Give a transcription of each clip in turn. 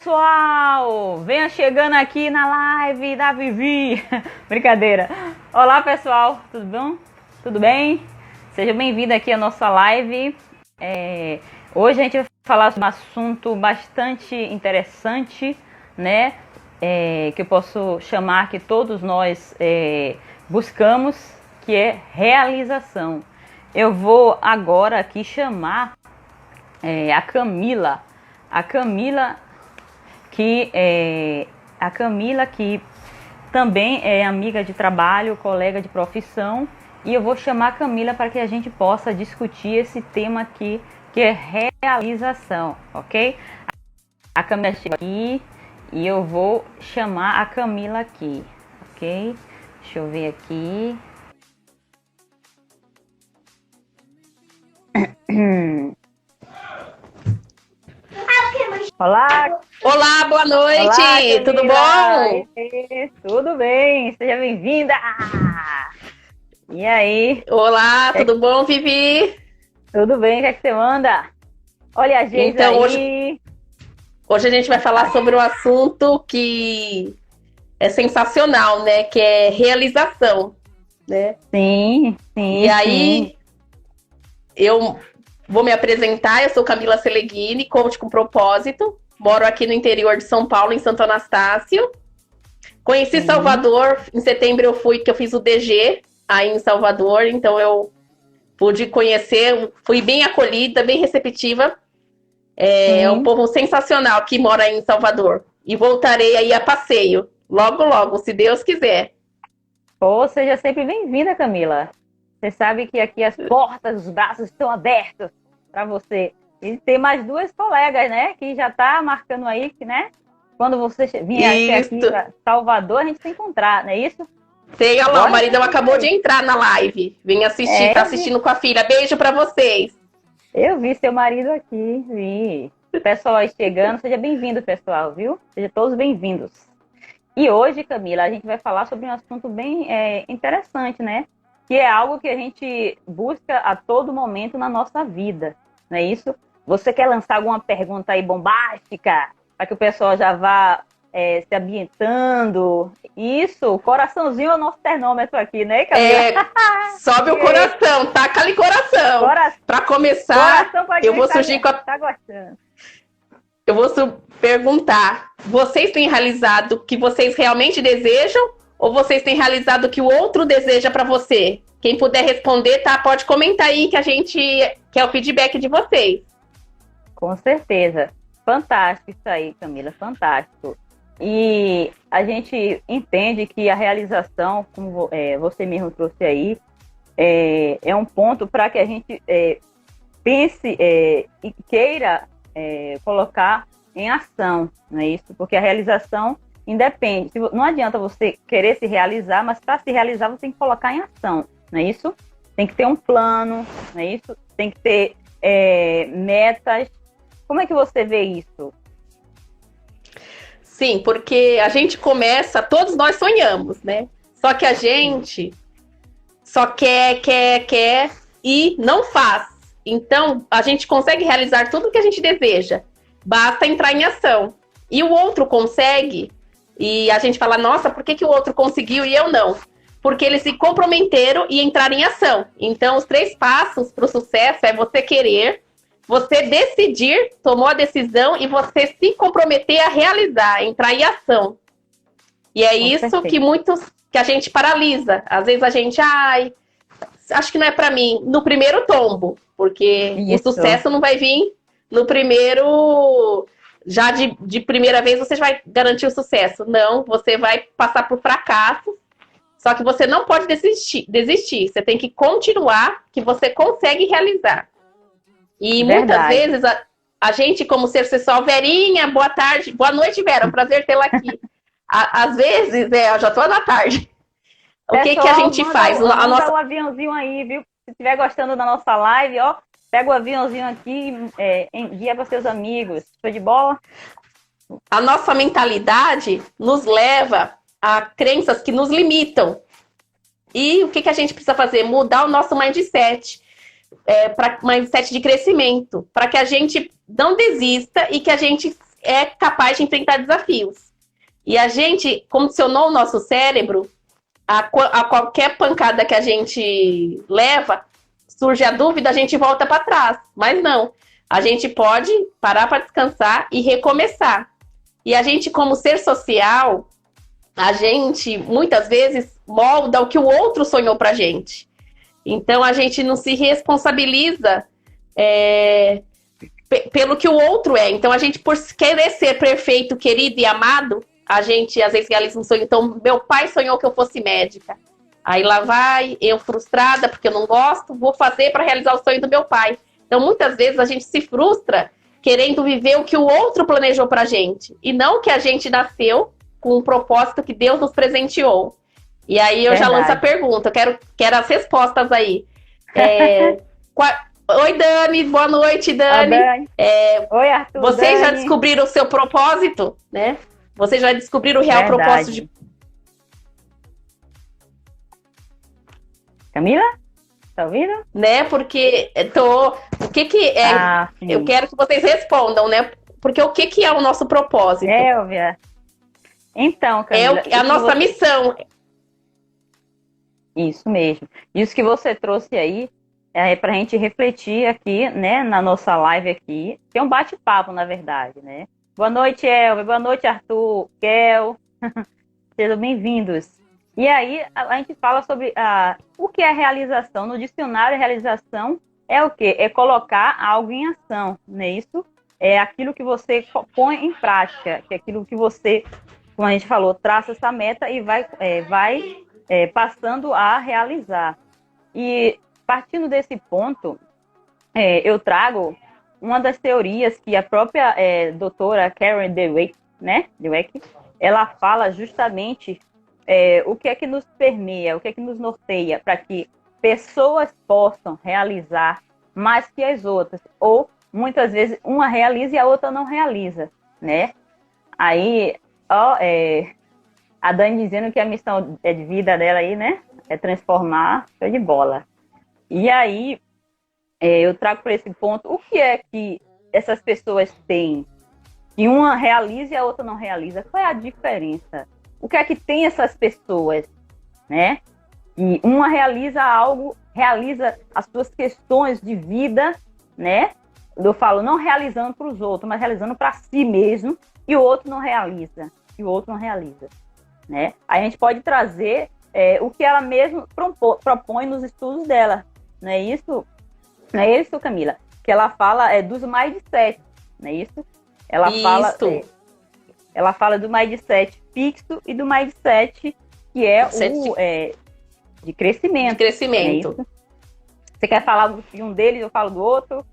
Pessoal, venha chegando aqui na live da Vivi. Brincadeira. Olá, pessoal, tudo bom? Tudo bem? Seja bem-vindo aqui à nossa live. Hoje a gente vai falar sobre um assunto bastante interessante, né? Que eu posso chamar, que todos nós buscamos, que é realização. Eu vou agora aqui chamar a Camila. A Camila que também é amiga de trabalho, colega de profissão, e eu vou chamar a Camila para que a gente possa discutir esse tema aqui, que é realização, ok? A Camila chega aqui e eu vou chamar a Camila aqui, ok? Deixa eu ver aqui. Olá! Olá, boa noite! Olá, tudo bom? Tudo bem, seja bem-vinda! E aí? Olá, tudo bom, Vivi? Tudo bem, o que é que você manda? Olha a gente então, aí! Hoje a gente vai falar sobre um assunto que é sensacional, né? Que é realização, né? Sim. E aí, eu vou me apresentar, eu sou Camila Seleghini, coach com propósito, moro aqui no interior de São Paulo, em Santo Anastácio. Conheci Salvador, em setembro que eu fiz o DG aí em Salvador, então eu pude conhecer, fui bem acolhida, bem receptiva. É um povo sensacional que mora aí em Salvador. E voltarei aí a passeio, logo, logo, se Deus quiser. Seja sempre bem-vinda, Camila. Você sabe que aqui as portas, os braços estão abertos para você. E tem mais duas colegas, né? Que já tá marcando aí, que, né? Quando você vier aqui para Salvador, a gente se encontrar, não é isso? Sei, olha lá, o maridão acabou de entrar na live. Vem assistir, tá assistindo com a filha. Beijo para vocês. Eu vi seu marido aqui, vi. O pessoal aí chegando, seja bem-vindo, pessoal, viu? Sejam todos bem-vindos. E hoje, Camila, a gente vai falar sobre um assunto bem interessante, né? Que é algo que a gente busca a todo momento na nossa vida, não é isso? Você quer lançar alguma pergunta aí bombástica, para que o pessoal já vá se ambientando? Isso, coraçãozinho é o nosso termômetro aqui, né, Camila? Sobe o coração, taca ali coração. Para começar, eu vou surgir com a... Tá gostando. Eu vou perguntar, vocês têm realizado o que vocês realmente desejam? Ou vocês têm realizado o que o outro deseja para você? Quem puder responder, tá? Pode comentar aí que a gente quer o feedback de vocês. Com certeza. Fantástico isso aí, Camila, fantástico. E a gente entende que a realização, como você mesmo trouxe aí, é um ponto para que a gente pense e queira colocar em ação, não é isso? Porque a realização independe. Não adianta você querer se realizar, mas para se realizar você tem que colocar em ação, não é isso? Tem que ter um plano, não é isso? Tem que ter metas. Como é que você vê isso? Sim, porque a gente começa, todos nós sonhamos, né? Só que a gente só quer e não faz. Então, a gente consegue realizar tudo o que a gente deseja. Basta entrar em ação. E o outro consegue, e a gente fala, nossa, por que o outro conseguiu e eu não? Porque eles se comprometeram e entraram em ação. Então, os 3 passos para o sucesso é você querer, você decidir, tomou a decisão e você se comprometer a realizar, entrar em ação. E é isso que a gente paralisa. Às vezes a gente, acho que não é para mim, no primeiro tombo, porque o sucesso não vai vir no primeiro, já de primeira vez você vai garantir o sucesso. Não, você vai passar por fracassos, só que você não pode desistir. Você tem que continuar, que você consegue realizar. E muitas vezes a gente, como ser sexual, Verinha, boa tarde, boa noite, Vera, prazer tê-la aqui. Às vezes, eu já tô na tarde. O que a gente faz? Manda o aviãozinho aí, viu? Se estiver gostando da nossa live, pega o aviãozinho aqui e envia para seus amigos. Show de bola? A nossa mentalidade nos leva a crenças que nos limitam. E o que a gente precisa fazer? Mudar o nosso mindset. Para mindset de crescimento, para que a gente não desista e que a gente é capaz de enfrentar desafios. E a gente condicionou o nosso cérebro a qualquer pancada que a gente leva, surge a dúvida, a gente volta para trás. Mas não, a gente pode parar para descansar e recomeçar. E a gente, como ser social, a gente muitas vezes molda o que o outro sonhou pra gente. Então a gente não se responsabiliza pelo que o outro é. Então a gente, por querer ser perfeito, querido e amado, a gente às vezes realiza um sonho. Então meu pai sonhou que eu fosse médica. Aí lá vai, eu frustrada porque eu não gosto, vou fazer para realizar o sonho do meu pai. Então muitas vezes a gente se frustra querendo viver o que o outro planejou pra gente. E não que a gente nasceu com um propósito que Deus nos presenteou. E aí eu já lanço a pergunta, eu quero as respostas aí. Oi, Dani, boa noite, Dani. Oi, Arthur. Vocês Dani. já descobriram o seu propósito, né? Vocês já descobriram o real propósito de... Camila? Tá ouvindo? Né, porque o que é... eu quero que vocês respondam, né? Porque o que é o nosso propósito? Elvia. Então, Camila... É a nossa missão. Isso mesmo. Isso que você trouxe aí é pra gente refletir aqui, né, na nossa live aqui, que é um bate-papo, na verdade, né? Boa noite, Elvia. Boa noite, Arthur, Kel. Sejam bem-vindos. E aí, a gente fala sobre o que é realização. No dicionário, realização é o quê? É colocar algo em ação, não é isso? É aquilo que você põe em prática, que é aquilo que você, como a gente falou, traça essa meta e vai passando a realizar. E partindo desse ponto, eu trago uma das teorias que a própria doutora Karen Dweck, né? Dweck, ela fala justamente o que é que nos permeia, o que é que nos norteia para que pessoas possam realizar mais que as outras, ou muitas vezes uma realiza e a outra não realiza, né? Aí, a Dani dizendo que a missão de vida dela aí, né, é transformar, show de bola. E aí, eu trago para esse ponto, o que é que essas pessoas têm que uma realiza e a outra não realiza? Qual é a diferença? O que é que tem essas pessoas, né? E uma realiza algo, realiza as suas questões de vida, né? Eu falo não realizando para os outros, mas realizando para si mesmo, e o outro não realiza, né? Aí a gente pode trazer o que ela mesma propõe nos estudos dela, não é isso? Não é isso, Camila? Que ela fala dos mindset, não é isso? Ela fala do mindset fixo e do mindset que é de crescimento. De crescimento. É, você quer falar de um deles, eu falo do outro?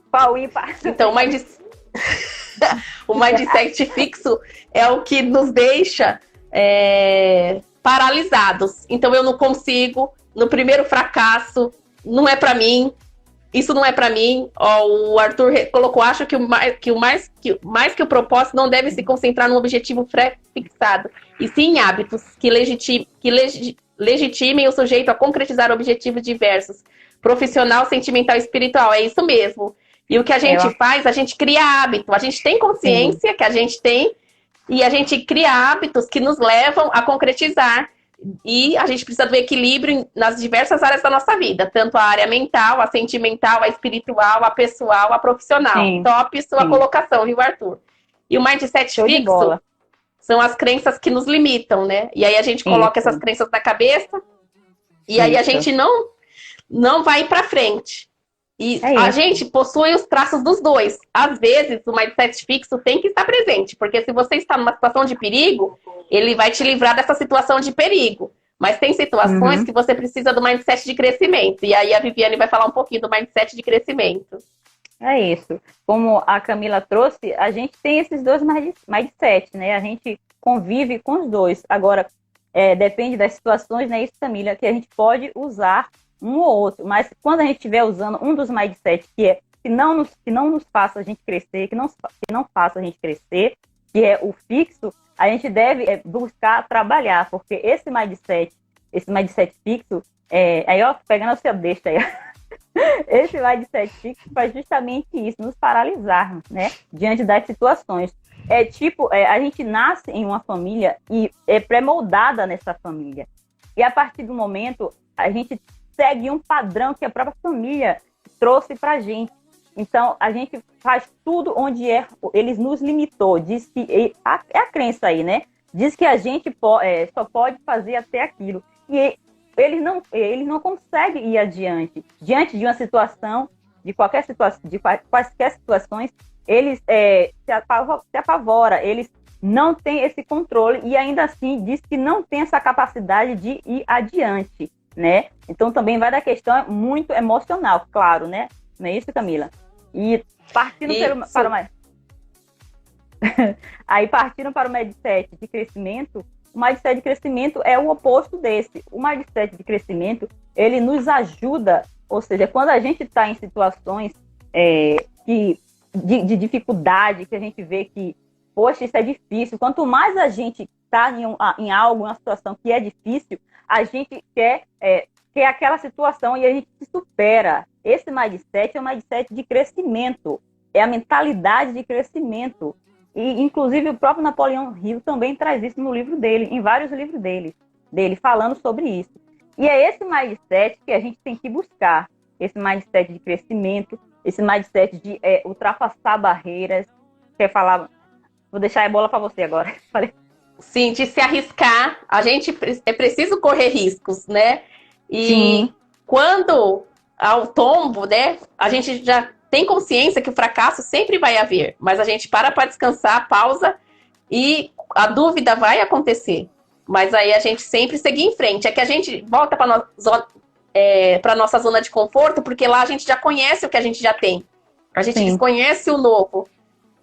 Qual ímpar? Então, o mindset fixo é o que nos deixa paralisados. Então, eu não consigo, no primeiro fracasso, não é para mim, isso não é para mim. O Arthur colocou, acho que mais que o propósito não deve se concentrar num objetivo pré-fixado, e sim em hábitos que legitimem o sujeito a concretizar objetivos diversos, profissional, sentimental e espiritual. É isso mesmo. E o que a gente faz, a gente cria hábito. A gente tem consciência que a gente tem e a gente cria hábitos que nos levam a concretizar. E a gente precisa do equilíbrio nas diversas áreas da nossa vida, tanto a área mental, a sentimental, a espiritual, a pessoal, a profissional. Sim. Top sua colocação, viu, Arthur? E o mindset fixo são as crenças que nos limitam, né? E aí a gente coloca essas crenças na cabeça e aí a gente não vai para frente. E a gente possui os traços dos dois. Às vezes, o mindset fixo tem que estar presente, porque se você está numa situação de perigo, ele vai te livrar dessa situação de perigo. Mas tem situações que você precisa do mindset de crescimento. E aí a Viviane vai falar um pouquinho do mindset de crescimento. É isso. Como a Camila trouxe, a gente tem esses dois mindset, né? A gente convive com os dois. Agora, depende das situações, né? Isso, Camila, que a gente pode usar um ou outro, mas quando a gente estiver usando um dos mindset que não nos faça a gente crescer, que não faça a gente crescer, que é o fixo, a gente deve buscar trabalhar, porque esse mindset fixo, aí ó, pegando o seu deixa aí, Esse mindset fixo faz justamente isso, nos paralisar, né? Diante das situações. É tipo, a gente nasce em uma família e é pré-moldada nessa família. E a partir do momento, a gente segue um padrão que a própria família trouxe pra gente. Então, a gente faz tudo onde eles nos limitou. Diz que, é a crença aí, né? Diz que a gente só pode fazer até aquilo. E eles não conseguem ir adiante. Diante de uma situação, de qualquer situação, de quaisquer situações, eles se apavoram, eles não têm esse controle e ainda assim diz que não tem essa capacidade de ir adiante, né? Então também vai da questão muito emocional, claro, né? Não é isso, Camila? E partindo para o aí partindo para o mindset de crescimento, o mindset de crescimento é o oposto desse. O mindset de crescimento, ele nos ajuda, ou seja, quando a gente está em situações de dificuldade, que a gente vê que, poxa, isso é difícil. Quanto mais a gente está em algo, uma situação que é difícil, a gente quer aquela situação e a gente se supera. Esse mindset é um mindset de crescimento, é a mentalidade de crescimento. E, inclusive, o próprio Napoleão Hill também traz isso no livro dele, em vários livros dele falando sobre isso. E é esse mindset que a gente tem que buscar, esse mindset de crescimento, esse mindset de ultrapassar barreiras. Quer falar? Vou deixar a bola para você agora. Sim, de se arriscar. A gente é preciso correr riscos, né? E Sim. Quando ao tombo, né? A gente já tem consciência que o fracasso sempre vai haver, mas a gente para descansar, pausa e a dúvida vai acontecer. Mas aí a gente sempre seguir em frente. É que a gente volta para a nossa zona de conforto, porque lá a gente já conhece o que a gente já tem. A gente desconhece o novo.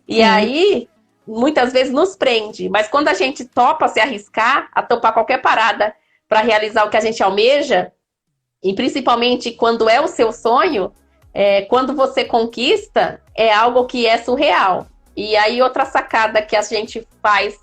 E aí, muitas vezes, nos prende. Mas quando a gente topa se arriscar, a topar qualquer parada para realizar o que a gente almeja, e principalmente quando é o seu sonho, quando você conquista, é algo que é surreal. E aí, outra sacada que a gente faz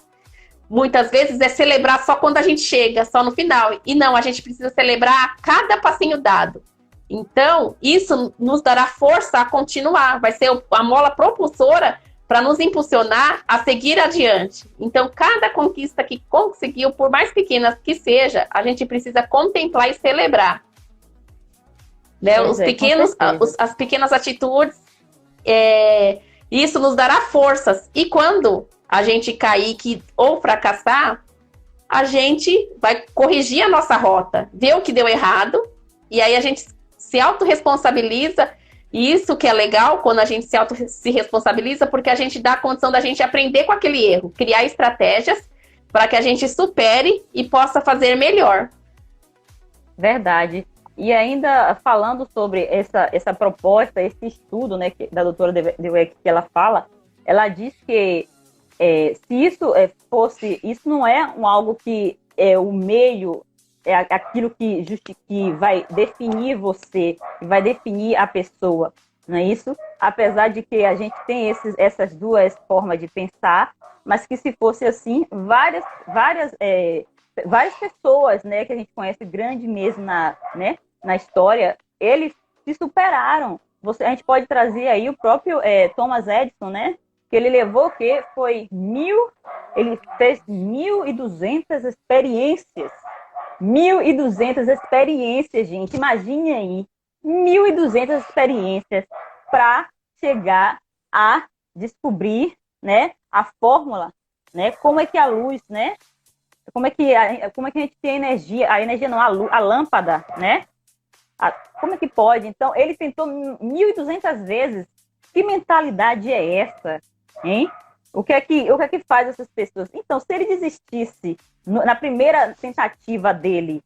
muitas vezes é celebrar só quando a gente chega, só no final. E não, a gente precisa celebrar cada passinho dado. Então, isso nos dará força a continuar. Vai ser a mola propulsora para nos impulsionar a seguir adiante. Então, cada conquista que conseguiu, por mais pequena que seja, a gente precisa contemplar e celebrar. Né? As pequenas atitudes, isso nos dará forças. E quando a gente cair ou fracassar, a gente vai corrigir a nossa rota, ver o que deu errado, e aí a gente se autorresponsabiliza. E isso que é legal quando a gente se responsabiliza, porque a gente dá a condição da gente aprender com aquele erro, criar estratégias para que a gente supere e possa fazer melhor. Verdade. E ainda falando sobre essa proposta, esse estudo, né, da doutora Dweck, que ela fala, ela diz que se isso isso não é algo que é o meio, é aquilo que vai definir você, que vai definir a pessoa, não é isso? Apesar de que a gente tem essas duas formas de pensar, mas que se fosse assim, várias pessoas, né, que a gente conhece grande mesmo na história, eles se superaram. A gente pode trazer aí o próprio Thomas Edison, né? Que ele levou ele fez 1.200 experiências. 1.200 experiências, gente. Imagine aí. 1.200 experiências para chegar a descobrir, né, a fórmula, né? Como é que a luz, né? Como é que a gente tem energia? A energia não, a lâmpada, né? Como é que pode? Então, ele tentou 1.200 vezes. Que mentalidade é essa, hein? O que é que faz essas pessoas? Então, se ele desistisse na primeira tentativa dele,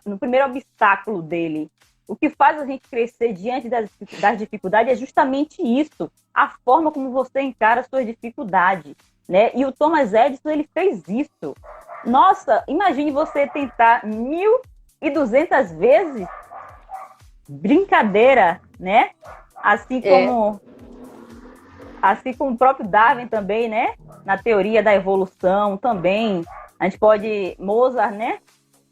no primeiro obstáculo dele, o que faz a gente crescer diante das dificuldades é justamente isso, a forma como você encara as suas dificuldades, né? E o Thomas Edison, ele fez isso. Nossa, imagine você tentar 1.200 vezes, brincadeira, né? Assim como o próprio Darwin também, né? Na teoria da evolução também. A gente pode... Mozart, né?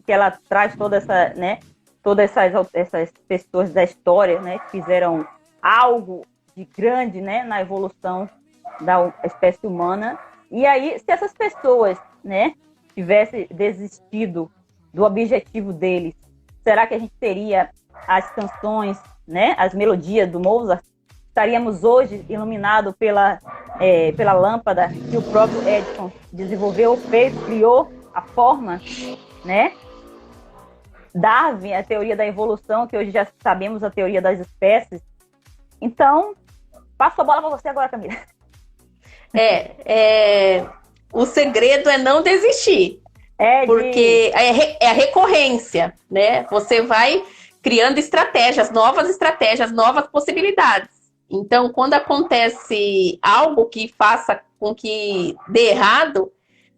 Que ela traz toda essa, né? todas essas pessoas da história, né, que fizeram algo de grande, né, na evolução da espécie humana. E aí, se essas pessoas, né, tivessem desistido do objetivo deles, será que a gente teria as canções, né, as melodias do Mozart? Estaríamos hoje iluminados pela lâmpada que o próprio Edison desenvolveu, fez, criou a forma, né? Darwin, a teoria da evolução, que hoje já sabemos a teoria das espécies. Então, passo a bola para você agora, Camila. O segredo é não desistir. Porque é a recorrência, né? Você vai criando novas possibilidades. Então, quando acontece algo que faça com que dê errado,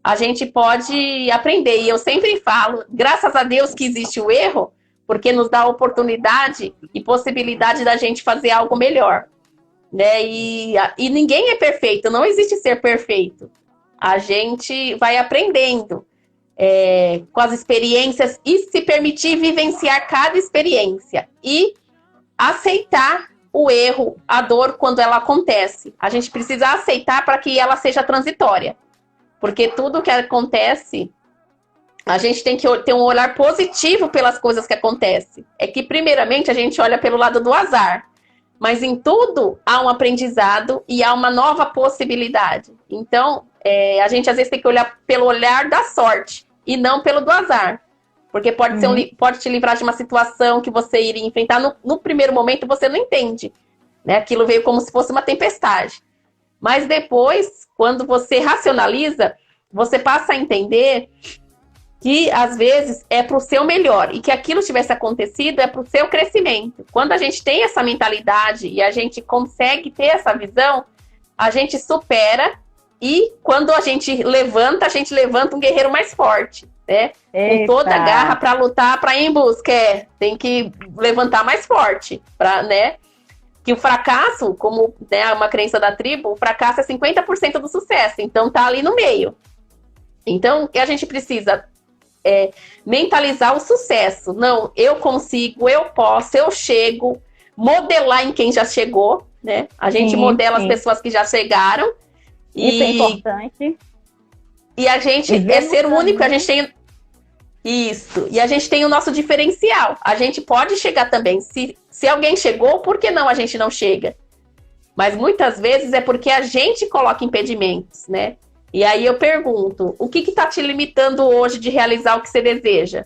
a gente pode aprender. E eu sempre falo, graças a Deus que existe o erro, porque nos dá a oportunidade e possibilidade da gente fazer algo melhor. Né? E ninguém é perfeito, não existe ser perfeito. A gente vai aprendendo com as experiências e se permitir vivenciar cada experiência. E aceitar o erro, a dor, quando ela acontece. A gente precisa aceitar para que ela seja transitória. Porque tudo que acontece, a gente tem que ter um olhar positivo pelas coisas que acontecem. É que, primeiramente, a gente olha pelo lado do azar. Mas em tudo há um aprendizado e há uma nova possibilidade. Então, a gente às vezes tem que olhar pelo olhar da sorte e não pelo do azar. Porque pode te livrar de uma situação que você iria enfrentar. No primeiro momento você não entende. Né? Aquilo veio como se fosse uma tempestade. Mas depois, quando você racionaliza, você passa a entender que às vezes é para o seu melhor. E que aquilo tivesse acontecido é para o seu crescimento. Quando a gente tem essa mentalidade e a gente consegue ter essa visão, a gente supera. E quando a gente levanta um guerreiro mais forte. Né? Com toda a garra para lutar, para ir em busca. Tem que levantar mais forte. Né? Que o fracasso, como né, uma crença da tribo, o fracasso é 50% do sucesso. Então tá ali no meio. Então a gente precisa mentalizar o sucesso. Não, eu consigo, eu posso, eu chego. Modelar em quem já chegou. Né? A gente modela as pessoas que já chegaram. Isso é importante. E a gente ser único, a gente tem isso. E a gente tem o nosso diferencial. A gente pode chegar também. Se alguém chegou, por que não a gente não chega? Mas muitas vezes é porque a gente coloca impedimentos, né? E aí eu pergunto, o que está te limitando hoje de realizar o que você deseja?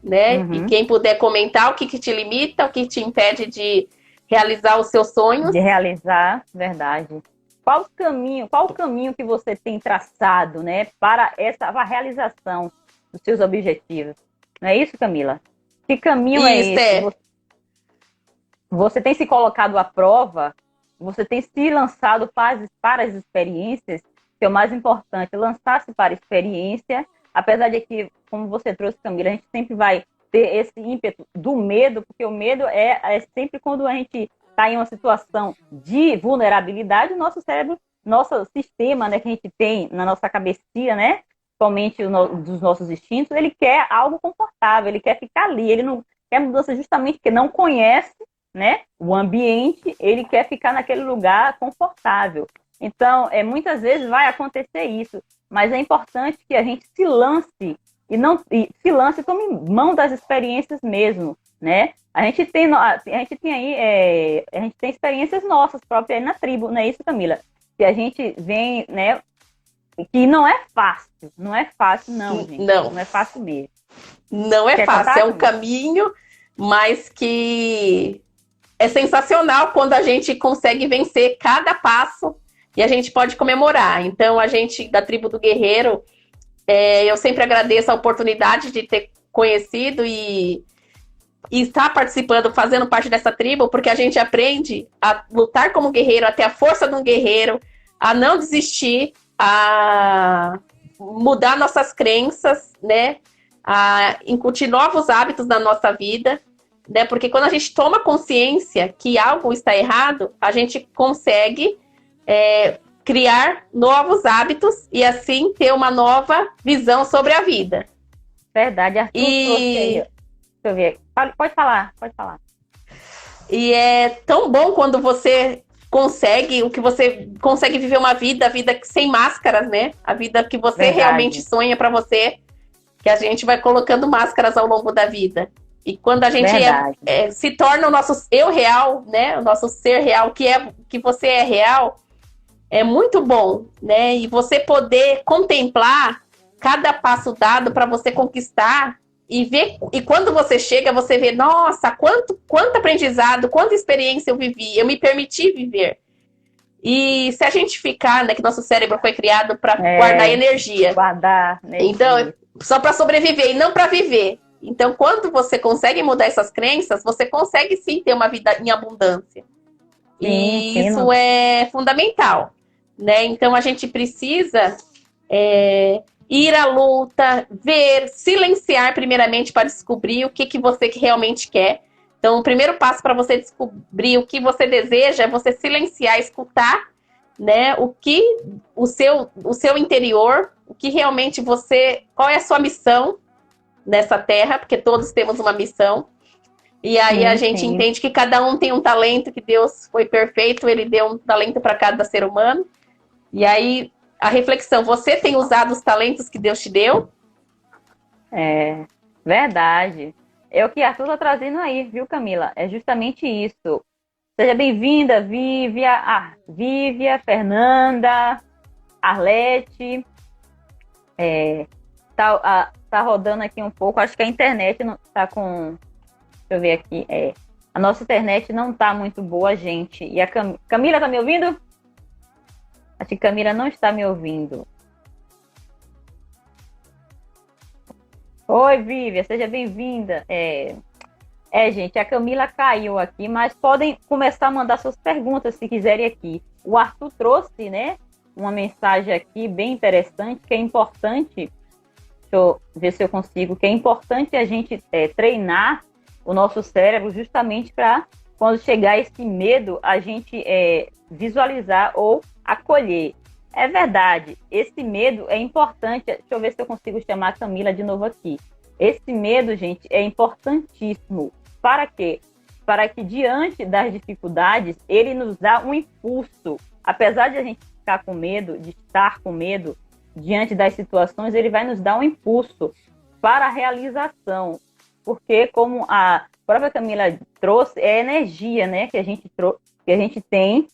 Né? E quem puder comentar o que te limita, o que te impede de realizar os seus sonhos. De realizar, verdade. Qual o caminho que você tem traçado, né, para a realização dos seus objetivos? Não é isso, Camila? Que caminho é esse? Você tem se colocado à prova, você tem se lançado para as experiências, que é o mais importante, lançar-se para a experiência, apesar de que, como você trouxe, Camila, a gente sempre vai ter esse ímpeto do medo, porque o medo é sempre quando a gente está em uma situação de vulnerabilidade, o nosso cérebro, nosso sistema, né, que a gente tem na nossa cabecinha, né, somente dos nossos instintos, ele quer algo confortável, ele quer ficar ali, ele não quer mudança justamente porque não conhece, né, o ambiente, ele quer ficar naquele lugar confortável. Então, muitas vezes vai acontecer isso, mas é importante que a gente se lance e tome mão das experiências mesmo, né? A gente tem experiências nossas próprias aí na tribo, não é isso, Camila? Que a gente vem, né? Que não é fácil, não, gente. Não é fácil mesmo. Não é fácil, é um caminho, mas que é sensacional quando a gente consegue vencer cada passo e a gente pode comemorar. Então, a gente da tribo do Guerreiro, eu sempre agradeço a oportunidade de ter conhecido e estar participando, fazendo parte dessa tribo, porque a gente aprende a lutar como guerreiro, a ter a força de um guerreiro, a não desistir, a mudar nossas crenças, né? A incutir novos hábitos na nossa vida, né? Porque quando a gente toma consciência que algo está errado, a gente consegue criar novos hábitos e assim ter uma nova visão sobre a vida. Verdade, Arthur. eu ver. Pode falar, pode falar. E é tão bom quando você consegue viver uma vida, a vida sem máscaras, né? A vida que você realmente Verdade, sonha para você, que a gente vai colocando máscaras ao longo da vida. E quando a gente verdade. se torna o nosso eu real, né? O nosso ser real, que você é real, é muito bom, né? E você poder contemplar cada passo dado para você conquistar e ver, e quando você chega, você vê, nossa, quanto aprendizado, quanta experiência eu vivi, eu me permiti viver. E se a gente ficar, né, que nosso cérebro foi criado para guardar energia. Guardar Então, energia. só para sobreviver e não para viver. Então, quando você consegue mudar essas crenças, você consegue sim ter uma vida em abundância. Sim, E sim, isso é fundamental, né? Então a gente precisa ir à luta, ver, silenciar primeiramente para descobrir o que você realmente quer. Então, o primeiro passo para você descobrir o que você deseja é você silenciar, escutar, né? O seu interior, o que realmente qual é a sua missão nessa terra, porque todos temos uma missão. E aí a gente sim. entende que cada um tem um talento, que Deus foi perfeito, ele deu um talento para cada ser humano. E aí a reflexão, você tem usado os talentos que Deus te deu? É verdade. É o que Arthur está trazendo aí, viu, Camila? É justamente isso. Seja bem-vinda, Vívia, Fernanda, Arlete. Tá rodando aqui um pouco. Acho que a internet não tá com. Deixa eu ver aqui. A nossa internet não tá muito boa, gente. E a Camila tá me ouvindo? Acho que Camila não está me ouvindo. Oi, Vívia, seja bem-vinda. Gente, a Camila caiu aqui, mas podem começar a mandar suas perguntas se quiserem aqui. O Arthur trouxe, né, uma mensagem aqui bem interessante, que é importante, deixa eu ver se eu consigo, que é importante a gente treinar o nosso cérebro justamente para, quando chegar esse medo, a gente visualizar ou acolher. É verdade, esse medo é importante. Deixa eu ver se eu consigo chamar a Camila de novo aqui. Esse medo, gente, é importantíssimo. Para quê? Para que, diante das dificuldades, ele nos dá um impulso. Apesar de a gente ficar com medo, de estar com medo, diante das situações, ele vai nos dar um impulso para a realização. Porque, como a própria Camila trouxe, é energia, né, que a gente tem,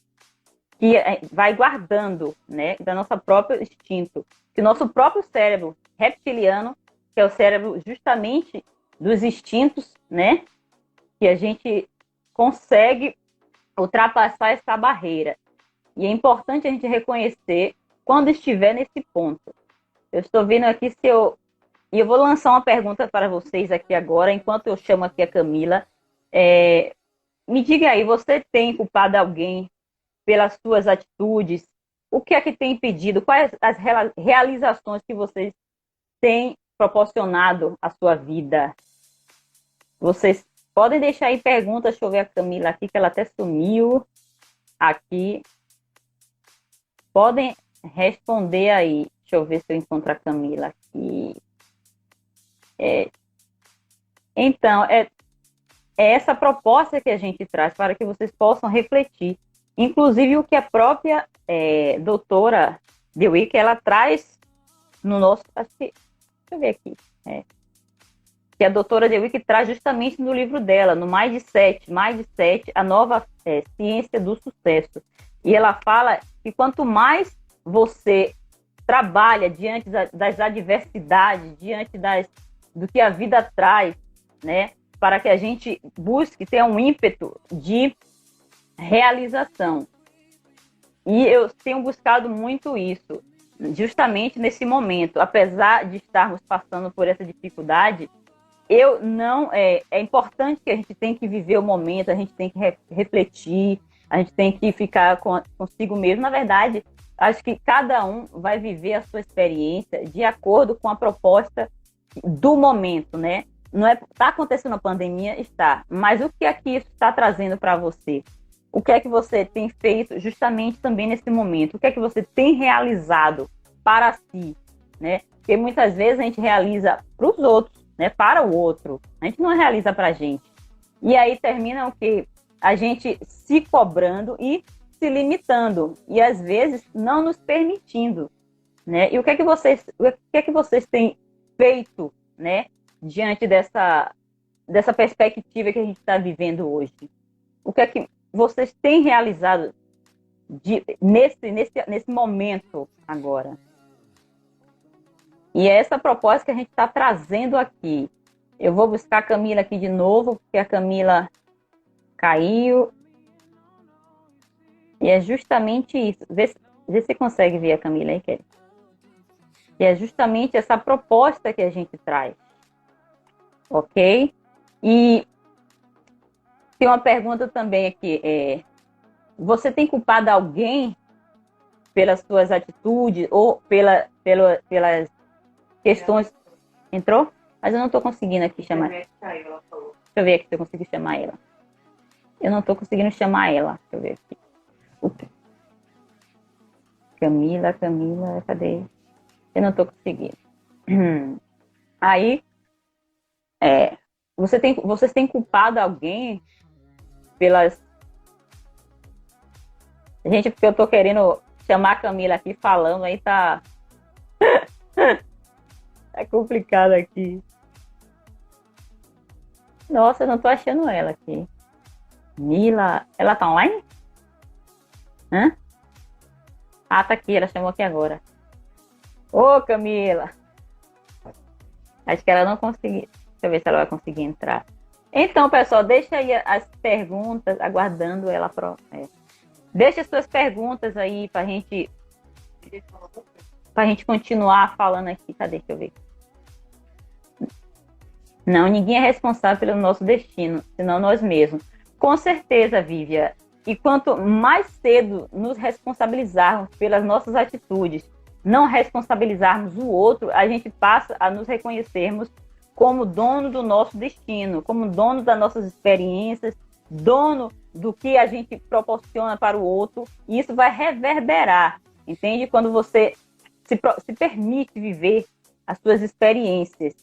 que vai guardando, né, da nossa própria instinto. Que o nosso próprio cérebro reptiliano, que é o cérebro justamente dos instintos, né, que a gente consegue ultrapassar essa barreira. E é importante a gente reconhecer quando estiver nesse ponto. Eu estou vendo aqui e eu vou lançar uma pergunta para vocês aqui agora, enquanto eu chamo aqui a Camila. Me diga aí, você tem culpado alguém pelas suas atitudes? O que é que tem impedido? Quais as realizações que vocês têm proporcionado à sua vida? Vocês podem deixar aí perguntas. Deixa eu ver a Camila aqui, que ela até sumiu aqui. Podem responder aí. Deixa eu ver se eu encontro a Camila aqui. Então, é essa proposta que a gente traz para que vocês possam refletir. Inclusive, o que a própria doutora DeWick, ela traz no nosso... deixa eu ver aqui. Que a doutora DeWick traz justamente no livro dela, no Mais de 7, a nova ciência do sucesso. E ela fala que quanto mais você trabalha diante das adversidades, diante do que a vida traz, né, para que a gente busque ter um ímpeto de realização. E eu tenho buscado muito isso, justamente nesse momento. Apesar de estarmos passando por essa dificuldade, é importante que a gente tem que viver o momento, a gente tem que refletir, a gente tem que ficar consigo mesmo. Na verdade, acho que cada um vai viver a sua experiência de acordo com a proposta do momento, né? Não está acontecendo a pandemia, está. Mas o que é que isso está trazendo para você? O que é que você tem feito justamente também nesse momento? O que é que você tem realizado para si, né? Porque muitas vezes a gente realiza para os outros, né? Para o outro. A gente não realiza para a gente. E aí termina o quê? A gente se cobrando e se limitando. E às vezes não nos permitindo, né? E o que é que vocês têm feito, né? Diante dessa perspectiva que a gente está vivendo hoje? O que é que vocês têm realizado nesse momento agora? E é essa proposta que a gente está trazendo aqui. Eu vou buscar a Camila aqui de novo, porque a Camila caiu. E é justamente isso. Vê se você consegue ver a Camila aí, Kelly. E é justamente essa proposta que a gente traz. Ok? E tem uma pergunta também aqui. Você tem culpado alguém pelas suas atitudes ou pelas questões... Entrou? Mas eu não estou conseguindo aqui chamar. Deixa eu ver aqui se eu consigo chamar ela. Eu não estou conseguindo chamar ela. Deixa eu ver aqui. Camila, cadê? Eu não estou conseguindo. Aí, vocês têm culpado alguém pelas... Gente, porque eu estou querendo chamar a Camila aqui falando, aí tá... É complicado aqui. Nossa, eu não tô achando ela aqui. Mila, ela tá online? Hã? Ah, tá aqui, ela chamou aqui agora. Ô, Camila. Acho que ela não conseguiu. Deixa eu ver se ela vai conseguir entrar. Então, pessoal, deixa aí as perguntas, aguardando ela. Deixa as suas perguntas aí pra gente continuar falando aqui. Cadê? Deixa eu ver. Não, ninguém é responsável pelo nosso destino, senão nós mesmos. Com certeza, Vívia. E quanto mais cedo nos responsabilizarmos pelas nossas atitudes, não responsabilizarmos o outro, a gente passa a nos reconhecermos como dono do nosso destino, como dono das nossas experiências, dono do que a gente proporciona para o outro, e isso vai reverberar, entende? Quando você se permite viver as suas experiências.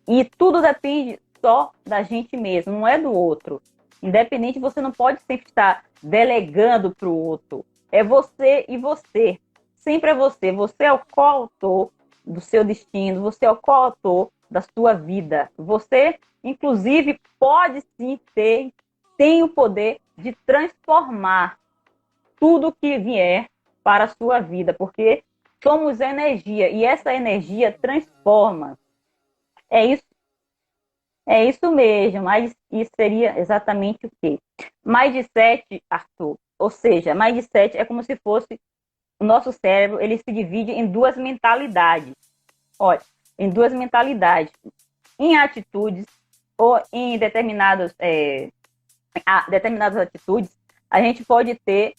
E tudo depende só da gente mesmo, não é do outro. Independente, você não pode sempre estar delegando para o outro. É você e você. Sempre é você. Você é o coautor do seu destino, você é o coautor da sua vida. Você, inclusive, pode sim tem o poder de transformar tudo que vier para a sua vida, porque somos energia e essa energia transforma. É isso mesmo, mas isso seria exatamente o quê? Mindset, Arthur. Ou seja, mindset é como se fosse o nosso cérebro, ele se divide em duas mentalidades. Olha, em duas mentalidades. Em atitudes ou em determinadas atitudes, a gente pode ter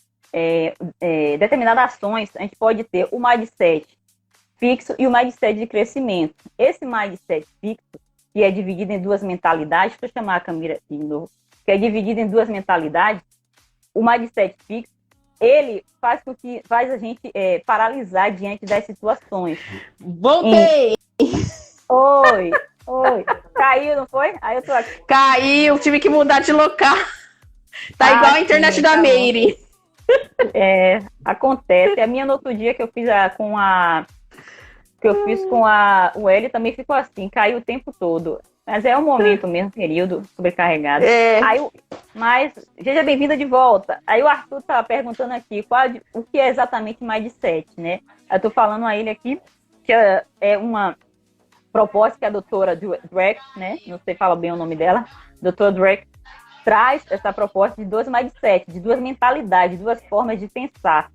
determinadas ações, a gente pode ter o mindset fixo e o mindset de crescimento. Esse mindset fixo, que é dividido em duas mentalidades, deixa eu chamar a Camila de novo, que é dividido em duas mentalidades, o mindset fixo, ele faz a gente paralisar diante das situações. Voltei! Oi. Caiu, não foi? Aí eu tô aqui. Caiu, tive que mudar de local. Tá igual a internet da Meire. Acontece. A minha no outro dia que eu fiz com o L também ficou assim, caiu o tempo todo. Mas é um momento mesmo, período sobrecarregado. Mas seja bem-vinda de volta. Aí o Arthur tá perguntando aqui o que é exatamente mindset, né? Eu tô falando a ele aqui que é uma proposta que a doutora Dweck, né? Não sei falar bem o nome dela. Doutora Dweck traz essa proposta de dois mindsets, de duas mentalidades, duas formas de pensar.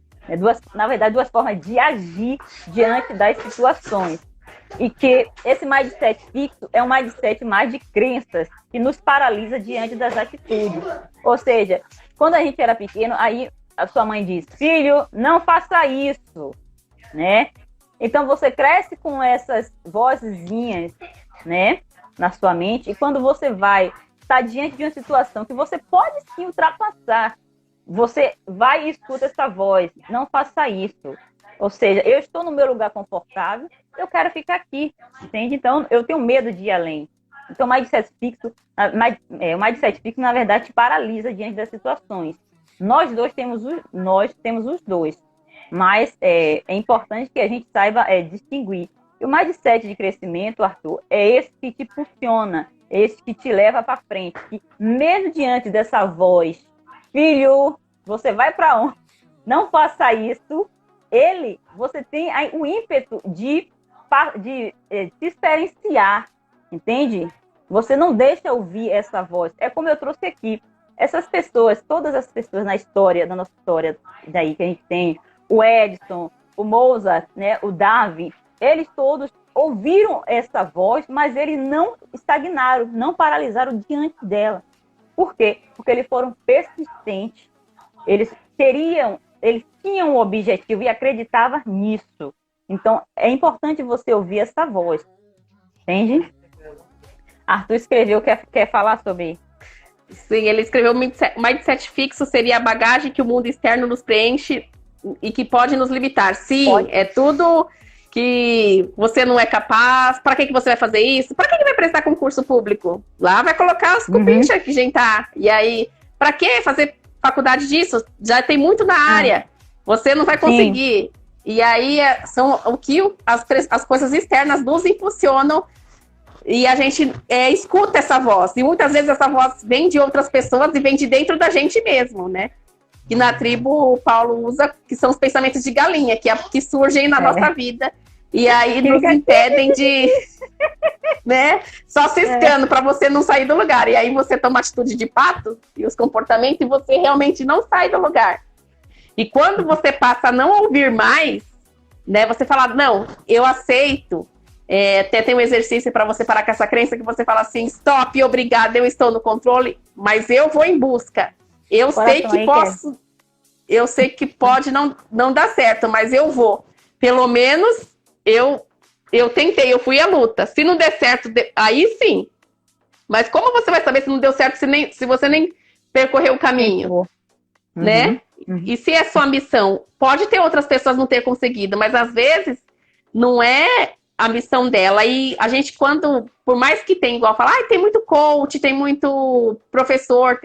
Na verdade, duas formas de agir diante das situações. E que esse mindset fixo é um mindset mais de crenças que nos paralisa diante das atitudes. Ou seja, quando a gente era pequeno, aí a sua mãe diz: filho, não faça isso, né? Então você cresce com essas vozinhas, né, na sua mente, e quando você vai estar diante de uma situação que você pode sim ultrapassar, você vai e escuta essa voz: não faça isso. Ou seja, eu estou no meu lugar confortável, eu quero ficar aqui, entende? Então, eu tenho medo de ir além. Então, o mindset fixo, na verdade, te paralisa diante das situações. Nós temos os dois, mas é importante que a gente saiba distinguir. E o mindset de crescimento, Arthur, é esse que te funciona, é esse que te leva para frente. Que mesmo diante dessa voz, filho, você vai para onde? Não faça isso. Você tem o ímpeto de se experienciar, entende? Você não deixa ouvir essa voz. É como eu trouxe aqui. Essas pessoas, todas as pessoas da nossa história daí que a gente tem, o Edison, o Mozart, né, o Darwin, eles todos ouviram essa voz, mas eles não estagnaram, não paralisaram diante dela. Por quê? Porque eles foram persistentes. Eles tinham um objetivo e acreditavam nisso. Então, é importante você ouvir essa voz. Entende? Arthur escreveu, quer falar sobre... Sim, ele escreveu: mindset fixo seria a bagagem que o mundo externo nos preenche e que pode nos limitar. Sim, pode. É tudo que você não é capaz. Para que você vai fazer isso? Para que vai prestar concurso público? Lá vai colocar os cupinchas que gentar. E aí, para que fazer faculdade disso? Já tem muito na área. Você não vai conseguir. Sim. E aí, são o que as coisas externas nos impulsionam. E a gente escuta essa voz. E muitas vezes essa voz vem de outras pessoas e vem de dentro da gente mesmo, né? Que na tribo o Paulo usa, que são os pensamentos de galinha, que surgem na nossa vida. E aí nos impedem de... né? Só ciscando para você não sair do lugar. E aí você toma atitude de pato e os comportamentos e você realmente não sai do lugar. E quando você passa a não ouvir mais, né? Você fala: não, eu aceito. Até tem um exercício para você parar com essa crença que você fala assim: stop, obrigada, eu estou no controle, mas eu vou em busca. Eu sei que posso, eu sei que pode não dar certo, mas eu vou. Pelo menos eu tentei, eu fui à luta. Se não der certo, aí sim. Mas como você vai saber se não deu certo se você nem percorreu o caminho? Né? E se é sua missão? Pode ter outras pessoas não ter conseguido, mas às vezes não é a missão dela. E a gente, por mais que tenha, igual falar, tem muito coach, tem muito professor,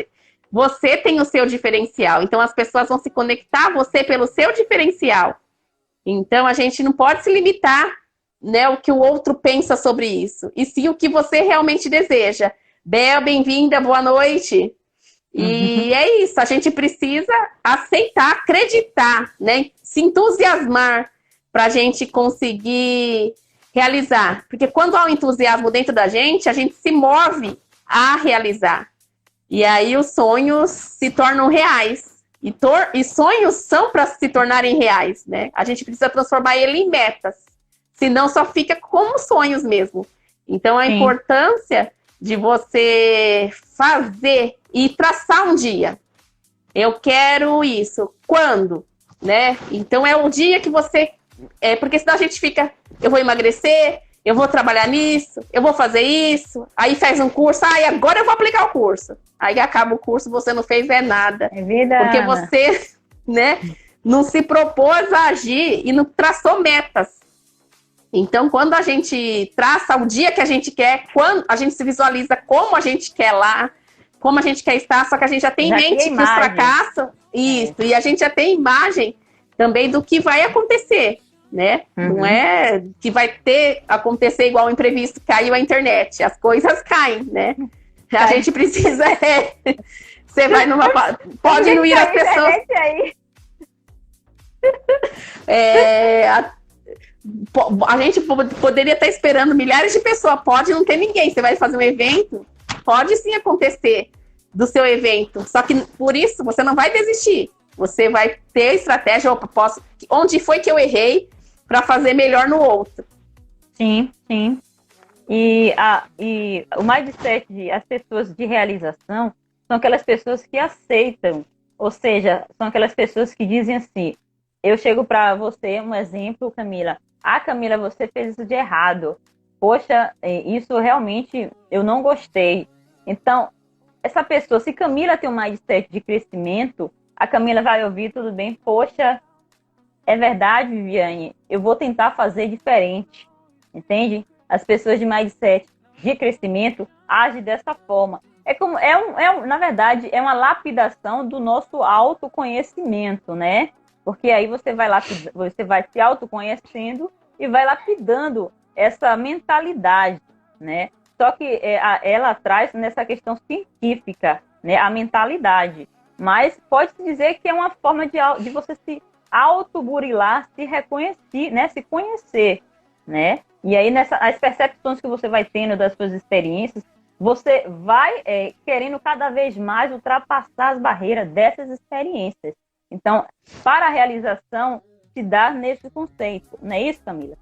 você tem o seu diferencial. Então as pessoas vão se conectar a você pelo seu diferencial. Então a gente não pode se limitar, né, o que o outro pensa sobre isso. E sim o que você realmente deseja. Bel, bem-vinda, boa noite. E é isso, a gente precisa aceitar, acreditar, né? Se entusiasmar para a gente conseguir realizar. Porque quando há um entusiasmo dentro da gente, a gente se move a realizar. E aí os sonhos se tornam reais. E sonhos são para se tornarem reais, né? A gente precisa transformar ele em metas. Senão só fica como sonhos mesmo. Então a importância de você fazer e traçar um dia. Eu quero isso. Quando? Né? Então é o dia que você... porque senão a gente fica... Eu vou emagrecer, eu vou trabalhar nisso, eu vou fazer isso. Aí faz um curso, agora eu vou aplicar o curso. Aí acaba o curso, você não fez nada. É verdade. Porque você, né, não se propôs a agir e não traçou metas. Então, quando a gente traça o dia que a gente quer, quando a gente se visualiza como a gente quer lá, como a gente quer estar, só que a gente já tem em mente que os fracassos, isso, e a gente já tem imagem também do que vai acontecer, né? Não é que vai acontecer igual o imprevisto, caiu a internet, as coisas caem, né? A gente precisa, você vai numa... Pode não ir as pessoas... A gente poderia estar esperando milhares de pessoas, pode não ter ninguém. Você vai fazer um evento, pode sim acontecer do seu evento. Só que por isso você não vai desistir. Você vai ter estratégia, onde foi que eu errei para fazer melhor no outro. Sim, sim. E o mindset as pessoas de realização são aquelas pessoas que aceitam, ou seja, são aquelas pessoas que dizem assim: eu chego para você, um exemplo, Camila. Camila, você fez isso de errado. Poxa, isso realmente eu não gostei. Então, essa pessoa, se Camila tem um mindset de crescimento, a Camila vai ouvir: tudo bem, poxa, é verdade, Viviane, eu vou tentar fazer diferente. Entende? As pessoas de mindset de crescimento, age dessa forma. É como, na verdade, é uma lapidação do nosso autoconhecimento, né? Porque aí você vai se autoconhecendo e vai lapidando essa mentalidade, né? Só que ela traz nessa questão científica, né, a mentalidade. Mas pode-se dizer que é uma forma de você se autoburilar, se reconhecer, né, se conhecer, né? E aí, as percepções que você vai tendo das suas experiências, você vai querendo cada vez mais ultrapassar as barreiras dessas experiências. Então, para a realização, se dá nesse conceito. Não é isso, Camila?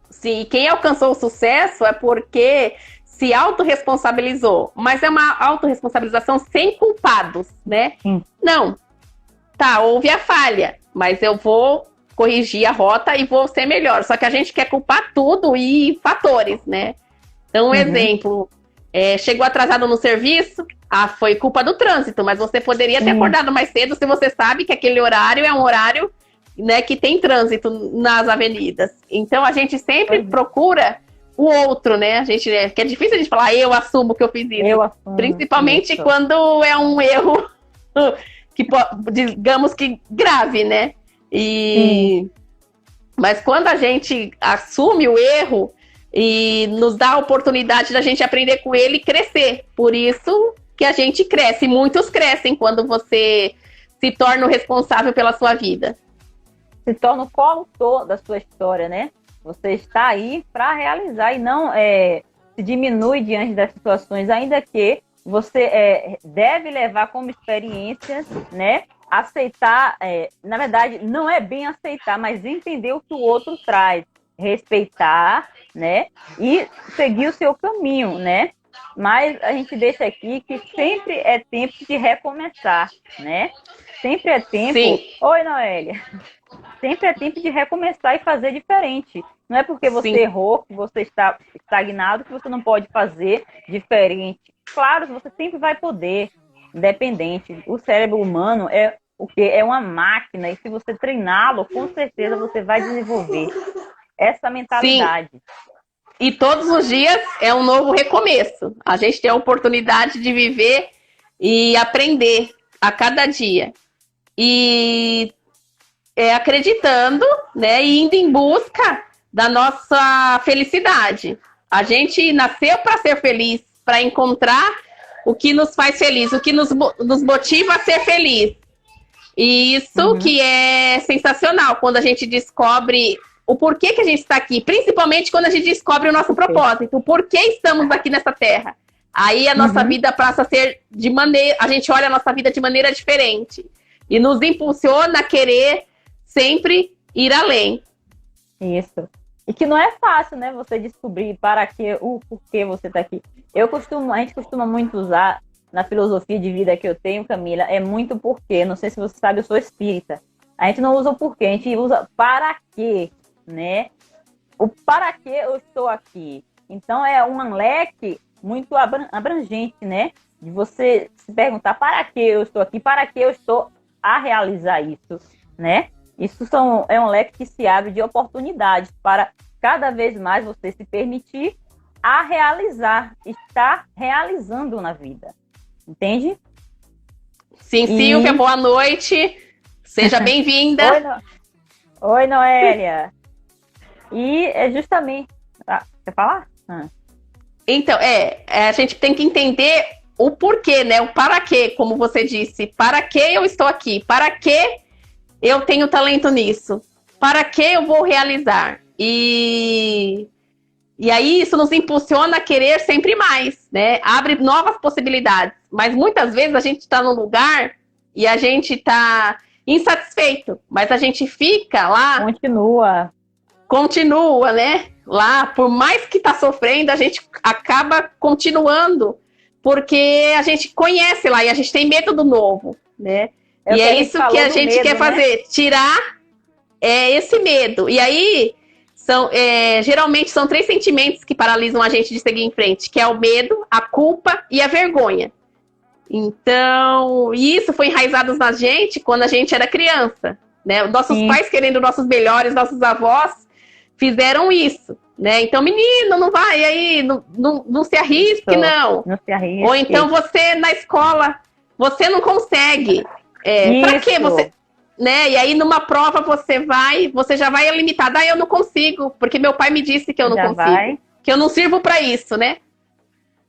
Sim, quem alcançou o sucesso é porque se autorresponsabilizou. Mas é uma autorresponsabilização sem culpados, né? Não. Tá, houve a falha, mas eu vou corrigir a rota e vou ser melhor. Só que a gente quer culpar tudo e fatores, né? Então, um exemplo, chegou atrasado no serviço, foi culpa do trânsito, mas você poderia ter acordado mais cedo se você sabe que aquele horário é um horário, né, que tem trânsito nas avenidas. Então, a gente sempre procura o outro, né? Que é difícil a gente falar, eu assumo que eu fiz isso. Eu assumo, principalmente isso. Quando é um erro, que digamos que grave, né? Mas quando a gente assume o erro e nos dá a oportunidade da gente aprender com ele e crescer. Por isso que a gente cresce. Muitos crescem quando você se torna o responsável pela sua vida. Se torna o coautor da sua história, né? Você está aí para realizar e não se diminui diante das situações, ainda que você deve levar como experiência, né? Aceitar, na verdade, não é bem aceitar, mas entender o que o outro traz, respeitar, né? E seguir o seu caminho, né? Mas a gente deixa aqui que sempre é tempo de recomeçar, né? Sempre é tempo... Sim. Oi, Noélia. Sempre é tempo de recomeçar e fazer diferente. Não é porque você errou, que você está estagnado, que você não pode fazer diferente. Claro, você sempre vai poder, independente. O cérebro humano é o quê? É uma máquina, e se você treiná-lo, com certeza você vai desenvolver essa mentalidade. Sim. E todos os dias é um novo recomeço. A gente tem a oportunidade de viver e aprender a cada dia. E acreditando, né, e indo em busca da nossa felicidade. A gente nasceu para ser feliz, para encontrar o que nos faz feliz, o que nos motiva a ser feliz. E isso que é sensacional, quando a gente descobre o porquê que a gente está aqui, principalmente quando a gente descobre o nosso propósito, o porquê estamos aqui nessa terra. Aí a nossa vida passa a ser a gente olha a nossa vida de maneira diferente e nos impulsiona a querer sempre ir além. Isso. E que não é fácil, né? Você descobrir o porquê você está aqui. A gente costuma muito usar na filosofia de vida que eu tenho, Camila, é muito porquê. Não sei se você sabe, eu sou espírita. A gente não usa o porquê, a gente usa para quê, né? O para que eu estou aqui. Então é um leque muito abrangente, né? De você se perguntar para que eu estou aqui, para que eu estou a realizar isso, né? Isso é um leque que se abre de oportunidades para cada vez mais você se permitir a realizar, estar realizando na vida. Entende? Sim, Silvia, boa noite. Seja bem-vinda. Oi, Noélia. E é justamente... quer falar? Então, a gente tem que entender o porquê, né? O para quê, como você disse. Para que eu estou aqui? Para que eu tenho talento nisso? Para que eu vou realizar? E aí isso nos impulsiona a querer sempre mais, né? Abre novas possibilidades. Mas muitas vezes a gente está num lugar e a gente está insatisfeito. Mas a gente fica lá... Continua, né? Lá, por mais que está sofrendo, a gente acaba continuando. Porque a gente conhece lá e a gente tem medo do novo, né? E é isso que a gente quer fazer, tirar esse medo. E aí, geralmente são 3 sentimentos que paralisam a gente de seguir em frente, que é o medo, a culpa e a vergonha. Então, isso foi enraizado na gente quando a gente era criança, né? Nossos pais querendo nossos melhores, nossos avós fizeram isso, né? Então, menino, não vai aí, não se arrisque, não. Não se arrisque. Ou então você na escola, você não consegue. Pra quê você... Né? E aí, numa prova, você já vai limitado. Eu não consigo, porque meu pai me disse que eu não consigo. Que eu não sirvo para isso, né?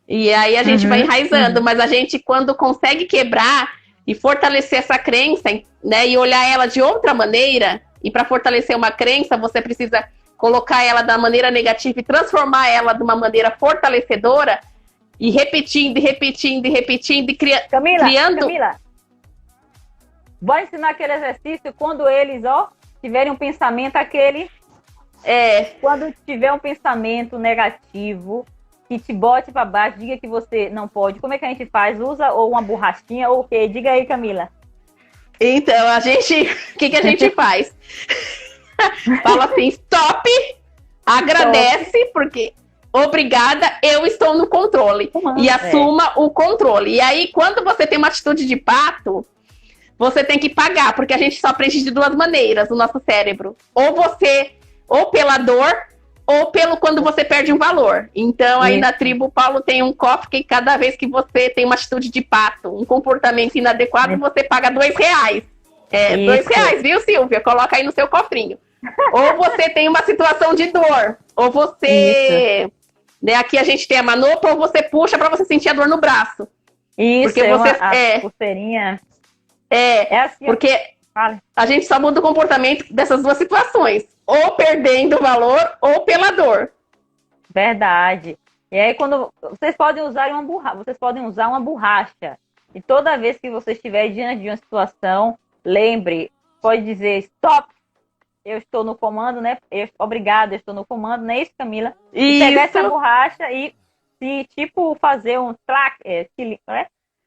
E aí a gente vai enraizando, mas a gente, quando consegue quebrar e fortalecer essa crença, né? E olhar ela de outra maneira, e para fortalecer uma crença, você precisa colocar ela da maneira negativa e transformar ela de uma maneira fortalecedora, e repetindo, e repetindo, e repetindo, e criando. Camila, vou ensinar aquele exercício quando eles, tiverem um pensamento quando tiver um pensamento negativo que te bote para baixo, diga que você não pode. Como é que a gente faz? Usa ou uma borrachinha ou o quê? Diga aí, Camila. Então, o que a gente faz? Fala assim, stop, agradece, porque obrigada, eu estou no controle. E assuma o controle. E aí, quando você tem uma atitude de pato, você tem que pagar, porque a gente só aprende de duas maneiras no nosso cérebro. Ou pela dor, ou pelo quando você perde um valor. Então, aí na tribo, Paulo tem um cofre que cada vez que você tem uma atitude de pato, um comportamento inadequado, você paga R$2. R$2, viu, Silvia? Coloca aí no seu cofrinho. Ou você tem uma situação de dor, ou você... Né, aqui a gente tem a manopla, ou você puxa para você sentir a dor no braço. Isso, porque você a pulseirinha. Assim, porque a gente só muda o comportamento dessas duas situações. Ou perdendo o valor, ou pela dor. Verdade. E aí, quando vocês podem usar uma borracha. E toda vez que você estiver diante de uma situação, lembre, pode dizer stop, eu estou no comando, né? Obrigada, eu estou no comando, não é isso, Camila? E pegar essa borracha e fazer um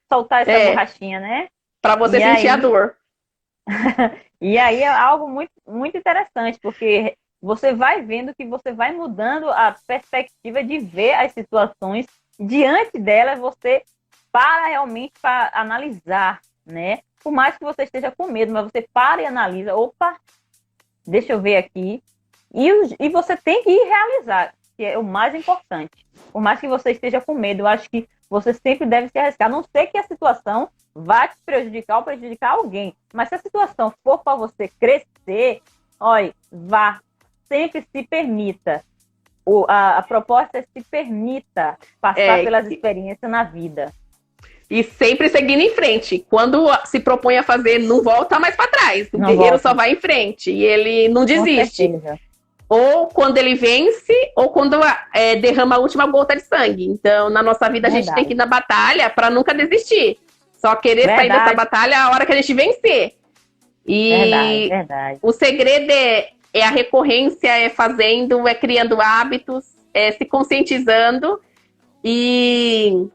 soltar essa borrachinha, né? Para você sentir a dor. E aí é algo muito, muito interessante, porque você vai vendo que você vai mudando a perspectiva de ver as situações. Diante delas, você para realmente para analisar, né? Por mais que você esteja com medo, mas você para e analisa. Opa, deixa eu ver aqui. E você tem que ir realizar, que é o mais importante. Por mais que você esteja com medo, eu acho que você sempre deve se arriscar. A não sei que a situação vai te prejudicar ou prejudicar alguém. Mas se a situação for para você crescer, olha, vá. Sempre se permita. A proposta é se permita passar pelas experiências na vida. E sempre seguindo em frente. Quando se propõe a fazer, não volta mais para trás. O guerreiro só vai em frente. E ele não desiste. Ou quando ele vence, ou quando derrama a última gota de sangue. Então, na nossa vida, a gente tem que ir na batalha para nunca desistir. Só querer sair dessa batalha a hora que a gente vencer. E o segredo é a recorrência, é fazendo, é criando hábitos, é se conscientizando e,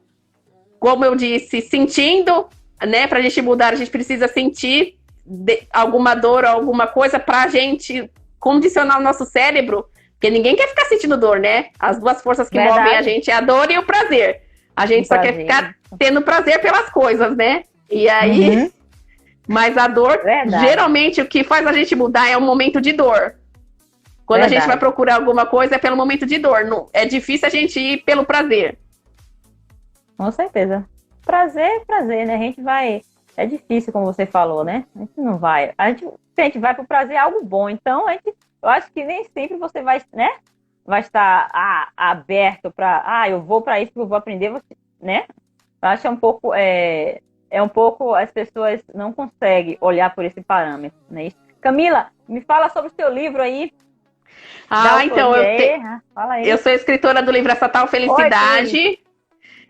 como eu disse, sentindo, né? Pra gente mudar, a gente precisa sentir alguma dor ou alguma coisa pra gente condicionar o nosso cérebro, porque ninguém quer ficar sentindo dor, né? As duas forças que movem a gente é a dor e o prazer. A gente só quer ficar tendo prazer pelas coisas, né? E aí... Mas a dor, geralmente, o que faz a gente mudar é o momento de dor. Quando a gente vai procurar alguma coisa, é pelo momento de dor. Não, é difícil a gente ir pelo prazer. Com certeza. Prazer, né? A gente vai... É difícil, como você falou, né? A gente não vai... Se a gente vai pro prazer, é algo bom. Então, eu acho que nem sempre você vai, né? Vai estar aberto para... eu vou para isso, que eu vou aprender, né? Eu acho um pouco as pessoas não conseguem olhar por esse parâmetro, né? Camila, me fala sobre o seu livro aí. Então, eu sou escritora do livro Essa Tal Felicidade.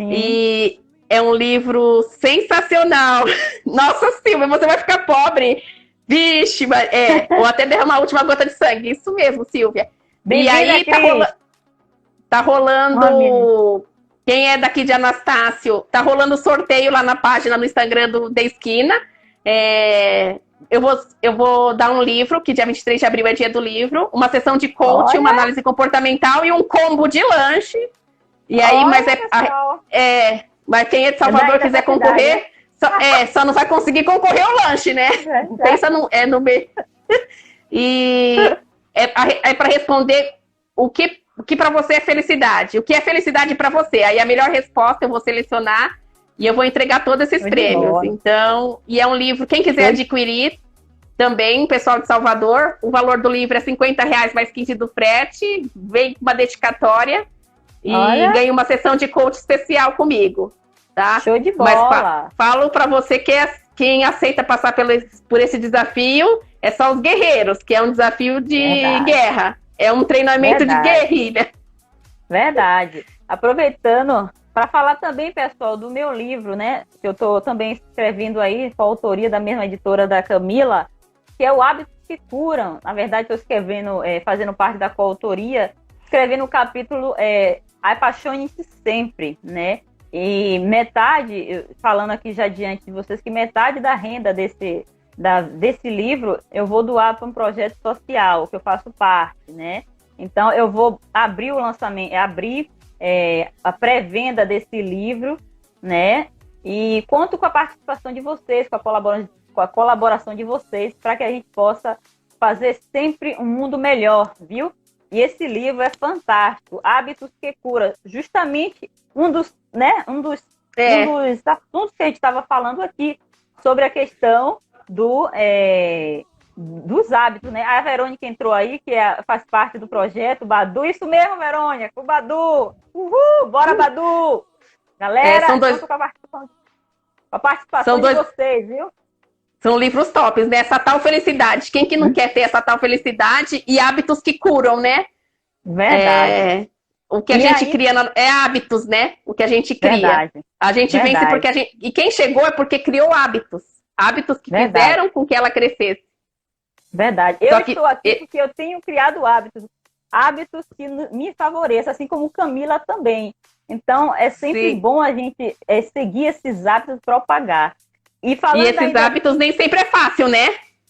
E é um livro sensacional. Nossa, Silvia, você vai ficar pobre. Vixe, ou até derramar a última gota de sangue. Isso mesmo, Silvia. E aí tá rolando... Quem é daqui de Anastácio, tá rolando sorteio lá na página no Instagram do The Esquina. Eu vou dar um livro, que dia 23 de abril é dia do livro, uma sessão de coaching, uma análise comportamental e um combo de lanche. E aí, mas quem é de Salvador e quiser concorrer, só não vai conseguir concorrer ao lanche, né? Pensa no meio. E é para responder o que o que para você é felicidade? O que é felicidade para você? Aí a melhor resposta eu vou selecionar e eu vou entregar todos esses prêmios. Então, e é um livro, quem quiser adquirir, também, pessoal de Salvador, o valor do livro é R$50 mais 15 do frete, vem uma dedicatória e ganha uma sessão de coach especial comigo, tá? Show de bola! Mas falo para você que quem aceita passar por esse desafio é só os guerreiros, que é um desafio de guerra, é um treinamento de guerrilha. Verdade. Aproveitando para falar também, pessoal, do meu livro, né? Que eu estou também escrevendo aí, com a autoria da mesma editora da Camila, que é o Hábitos que Curam. Na verdade, estou escrevendo, fazendo parte da coautoria, escrevendo o capítulo Apaixone-se Sempre, né? E metade, falando aqui já diante de vocês, que metade da renda desse livro eu vou doar para um projeto social, que eu faço parte, né? Então, eu vou abrir o lançamento, a pré-venda desse livro, né? E conto com a participação de vocês, com a colaboração de vocês, para que a gente possa fazer sempre um mundo melhor, viu? E esse livro é fantástico, Hábitos que Cura, justamente um dos assuntos que a gente estava falando aqui, sobre a questão dos hábitos, né? A Verônica entrou aí, que faz parte do projeto Badu. Isso mesmo, Verônica, o Badu. Uhul, bora, Badu! Galera, são dois... com a participação de vocês, viu? São livros tops, né? Essa tal felicidade. Quem que não quer ter essa tal felicidade? E hábitos que curam, né? Verdade. O que a gente cria é hábitos, né? O que a gente cria. Verdade. A gente vence porque a gente... E quem chegou é porque criou hábitos. Hábitos que fizeram com que ela crescesse. Verdade. Eu estou aqui porque eu tenho criado hábitos que me favoreçam, assim como Camila também. Então, é sempre bom a gente seguir esses hábitos, propagar. E esses hábitos nem sempre é fácil, né?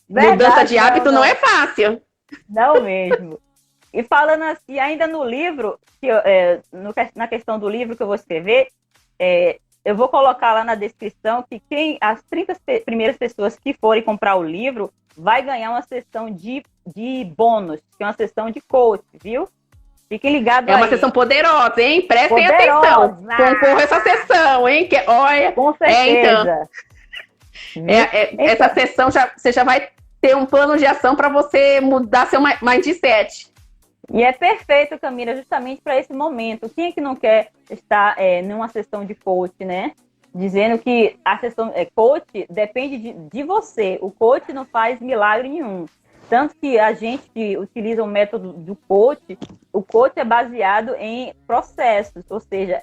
Verdade, mudança de hábito não é fácil. Não mesmo. E falando assim, ainda no livro, na questão do livro que eu vou escrever, eu vou colocar lá na descrição que as 30 primeiras pessoas que forem comprar o livro vai ganhar uma sessão de bônus, que é uma sessão de coach, viu? Fiquem ligados aí. É uma sessão poderosa, hein? Prestem atenção. Concorra essa sessão, hein? Olha, com certeza. Essa sessão você já vai ter um plano de ação para você mudar seu mindset. E é perfeito, Camila, justamente para esse momento. Quem é que não quer estar numa sessão de coach, né? Dizendo que a sessão coach depende de você. O coach não faz milagre nenhum. Tanto que a gente que utiliza o método do coach, o coach é baseado em processos, ou seja,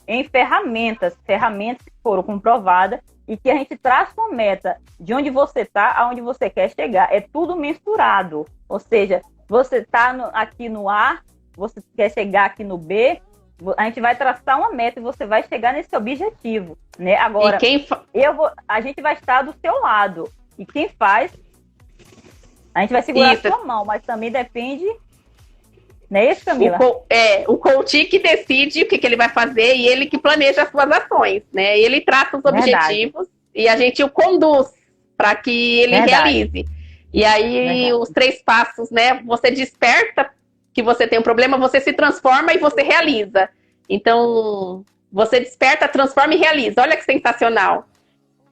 em ferramentas que foram comprovadas e que a gente traz com meta de onde você está, aonde você quer chegar. É tudo mensurado. Ou seja, você está aqui no A, você quer chegar aqui no B, a gente vai traçar uma meta e você vai chegar nesse objetivo, né? Agora, a gente vai estar do seu lado. E quem faz, a gente vai segurar a sua mão, mas também depende... Não é isso, Camila? O coach que decide o que ele vai fazer e ele que planeja as suas ações, né? Ele traça os objetivos e a gente o conduz para que ele realize. E aí, os 3 passos, né? Você desperta que você tem um problema, você se transforma e você realiza. Então, você desperta, transforma e realiza. Olha que sensacional.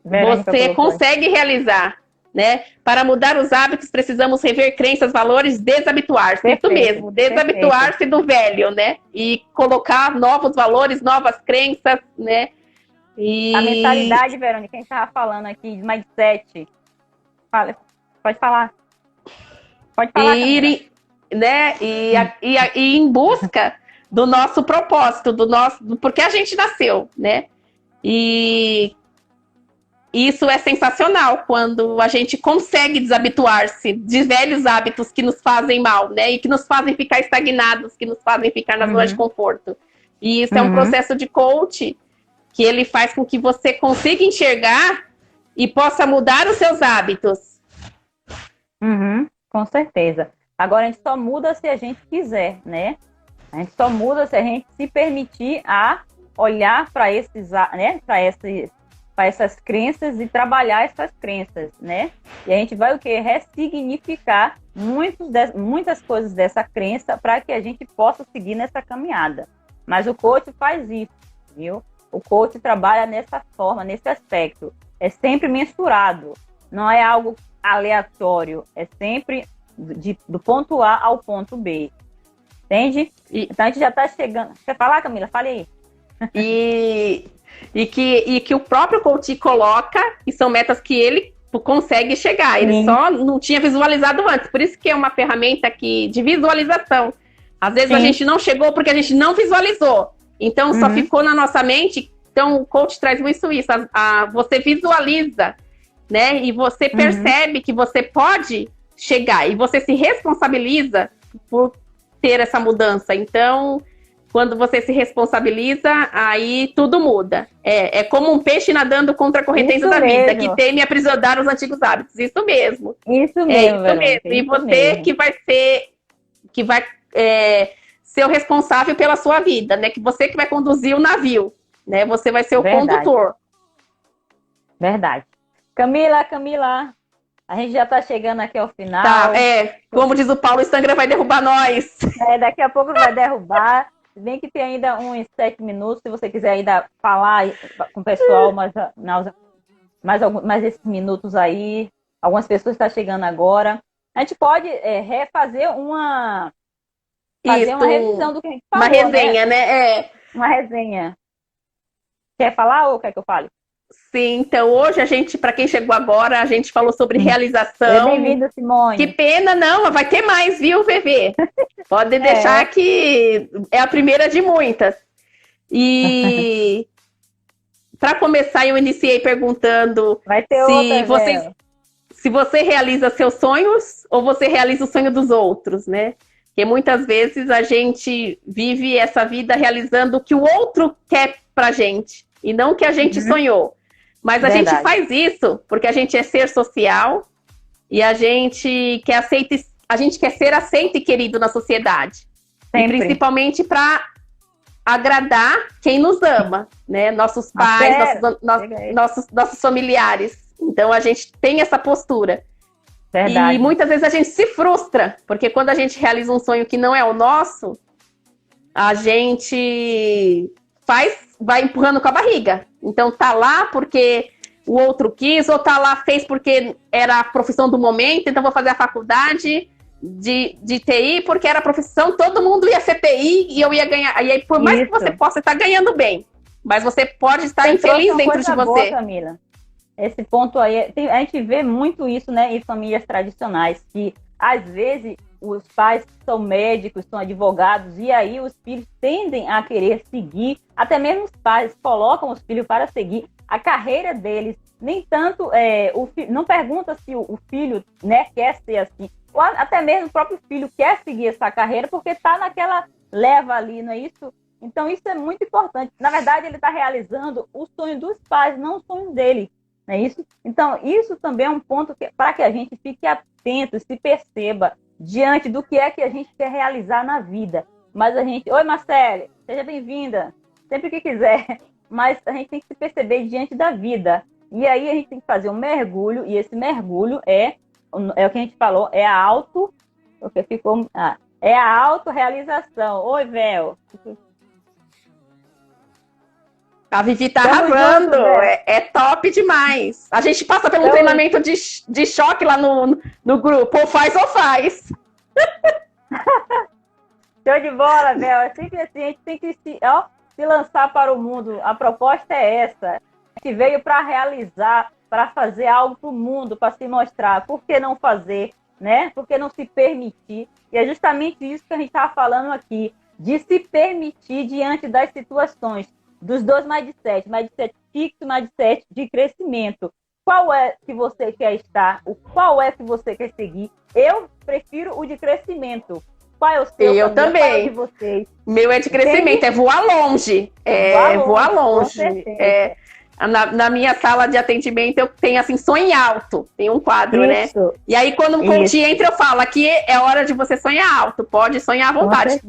Você consegue realizar, né? Para mudar os hábitos, precisamos rever crenças, valores, desabituar-se. Isso mesmo, desabituar-se do velho, né? E colocar novos valores, novas crenças, né? A mentalidade, Verônica, quem estava falando aqui, de mindset. Pode falar. Pode falar, né? E em busca do nosso propósito, porque a gente nasceu, né? E isso é sensacional quando a gente consegue desabituar-se de velhos hábitos que nos fazem mal, né? E que nos fazem ficar estagnados, que nos fazem ficar na zona de conforto. E isso é um processo de coach que ele faz com que você consiga enxergar e possa mudar os seus hábitos. Com certeza. Agora, a gente só muda se a gente quiser, né? A gente só muda se a gente se permitir a olhar para esses, né? Para para essas crenças e trabalhar essas crenças, né? E a gente vai o quê? Ressignificar muitas coisas dessa crença para que a gente possa seguir nessa caminhada. Mas o coach faz isso, viu? O coach trabalha nessa forma, nesse aspecto. É sempre mensurado, não é algo aleatório, é sempre do ponto A ao ponto B. Entende? Então a gente já está chegando. Quer falar, Camila? Fale aí. E que o próprio coach coloca, e são metas que ele consegue chegar. Ele só não tinha visualizado antes. Por isso que é uma ferramenta de visualização. Às vezes a gente não chegou porque a gente não visualizou. Então só ficou na nossa mente. Então o coach traz isso. Você visualiza, né? E você percebe que você pode chegar. E você se responsabiliza por ter essa mudança. Então, quando você se responsabiliza, aí tudo muda. É como um peixe nadando contra a correnteza da vida, que teme aprisionar os antigos hábitos. Isso mesmo. Isso mesmo. Isso mesmo. E você que vai ser o responsável pela sua vida, né? Que você que vai conduzir o navio, né? Você vai ser o condutor. Verdade. Camila, a gente já está chegando aqui ao final. Tá, como diz o Paulo, o Instagram vai derrubar nós. Daqui a pouco vai derrubar. Se bem que tem ainda uns 7 minutos, se você quiser ainda falar com o pessoal, mais esses minutos aí. Algumas pessoas estão chegando agora. A gente pode refazer uma revisão do que a gente falou. Uma resenha, né? Uma resenha. Quer falar ou quer que eu fale? Sim, então hoje para quem chegou agora, a gente falou sobre realização. Bem-vinda, Simone. Que pena, não, vai ter mais, viu, VV? Pode deixar que é a primeira de muitas. E para começar, eu iniciei perguntando se você realiza seus sonhos ou você realiza o sonho dos outros, né? Porque muitas vezes a gente vive essa vida realizando o que o outro quer pra gente e não o que a gente sonhou. Mas a gente faz isso porque a gente é ser social e a gente quer ser aceito e querido na sociedade. E principalmente para agradar quem nos ama, né? Nossos pais, nossos familiares. Então a gente tem essa postura. Verdade. E muitas vezes a gente se frustra, porque quando a gente realiza um sonho que não é o nosso, a gente vai empurrando com a barriga. Então tá lá porque o outro quis, ou tá lá, fez porque era a profissão do momento, então vou fazer a faculdade de TI, porque era a profissão, todo mundo ia ser TI e eu ia ganhar. E aí, por mais que você possa estar ganhando bem, mas você pode estar infeliz dentro de você. Boa, Camila. Esse ponto aí, a gente vê muito isso, né, em famílias tradicionais, que às vezes os pais são médicos, são advogados, e aí os filhos tendem a querer seguir, até mesmo os pais colocam os filhos para seguir a carreira deles. Nem tanto, não pergunta se o filho, né, quer ser assim, ou até mesmo o próprio filho quer seguir essa carreira, porque está naquela leva ali, não é isso? Então isso é muito importante. Na verdade, ele está realizando o sonho dos pais, não o sonho dele. Não é isso? Então, isso também é um ponto para que a gente fique atento, se perceba diante do que é que a gente quer realizar na vida. Mas a gente... Oi, Marcele, seja bem-vinda, sempre que quiser. Mas a gente tem que se perceber diante da vida. E aí a gente tem que fazer um mergulho, e esse mergulho é o que a gente falou, é a autorrealização. Oi, Vel. A Vivi tá arrasando, é top demais. A gente passa pelo treinamento de choque lá no grupo, ou faz. Show de bola, Bel. É sempre assim, a gente tem que se lançar para o mundo. A proposta é essa. A gente veio para realizar, para fazer algo para o mundo, para se mostrar. Por que não fazer, né? Por que não se permitir? E é justamente isso que a gente está falando aqui, de se permitir diante das situações. Dos dois mindset fixo e mindset de crescimento. Qual é que você quer estar? Qual é que você quer seguir? Eu prefiro o de crescimento. Qual é o seu? Eu também. Qual é o de vocês? Meu é de crescimento, é voar longe. Voar longe. Na minha sala de atendimento eu tenho assim, sonho alto. Tem um quadro, isso, né? E aí quando o coach entra eu falo, aqui é hora de você sonhar alto. Pode sonhar à vontade.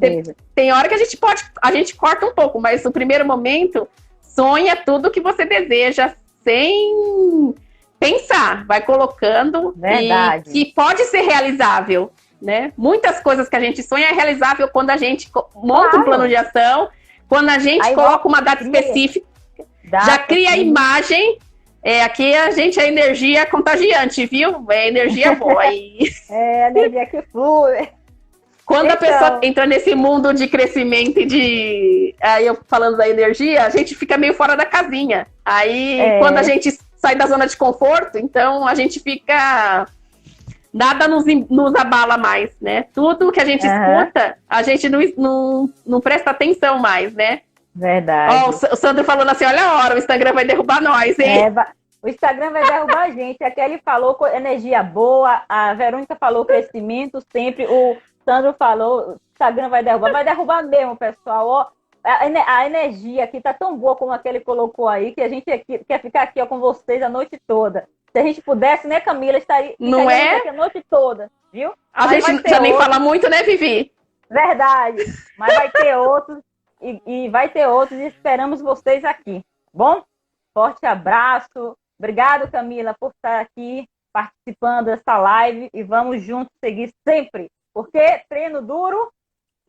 Tem hora que a gente corta um pouco, mas no primeiro momento, sonha tudo que você deseja sem pensar, vai colocando. Verdade. E que pode ser realizável, né? Muitas coisas que a gente sonha é realizável quando a gente monta um plano de ação, quando a gente coloca uma data específica, já cria a imagem. Aqui a energia é contagiante, viu? É energia boa. É energia que flui. Quando a pessoa entra nesse mundo de crescimento e aí eu falando da energia, a gente fica meio fora da casinha. Aí, quando a gente sai da zona de conforto, então a gente fica... Nada nos abala mais, né? Tudo que a gente escuta, a gente não presta atenção mais, né? Verdade. Ó, o Sandro falando assim, olha a hora, o Instagram vai derrubar nós, hein? O Instagram vai derrubar a gente. A Kelly falou energia boa, a Verônica falou crescimento sempre, o Sandro falou o Instagram vai derrubar mesmo, pessoal. Ó, a energia aqui tá tão boa como a Kelly colocou aí, que a gente quer ficar aqui ó, com vocês a noite toda. Se a gente pudesse, né, Camila, estaria aqui a noite toda, viu? A gente também fala muito, né, Vivi? Verdade, mas vai ter outros. E vai ter outros e esperamos vocês aqui. Bom? Forte abraço. Obrigado, Camila, por estar aqui participando dessa live. E vamos juntos seguir sempre. Porque treino duro...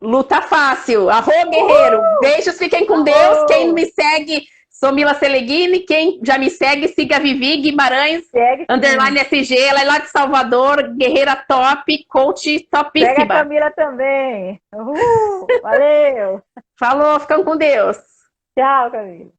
Luta fácil. Arro, guerreiro. Beijos, fiquem com Deus. Quem não me segue, sou Mila Seleguini. Quem já me segue, siga a Vivi Guimarães, _ SG. Ela é lá de Salvador. Guerreira top, coach topíssima. Pega a Camila também. Valeu. Falou, ficam com Deus. Tchau, Camila.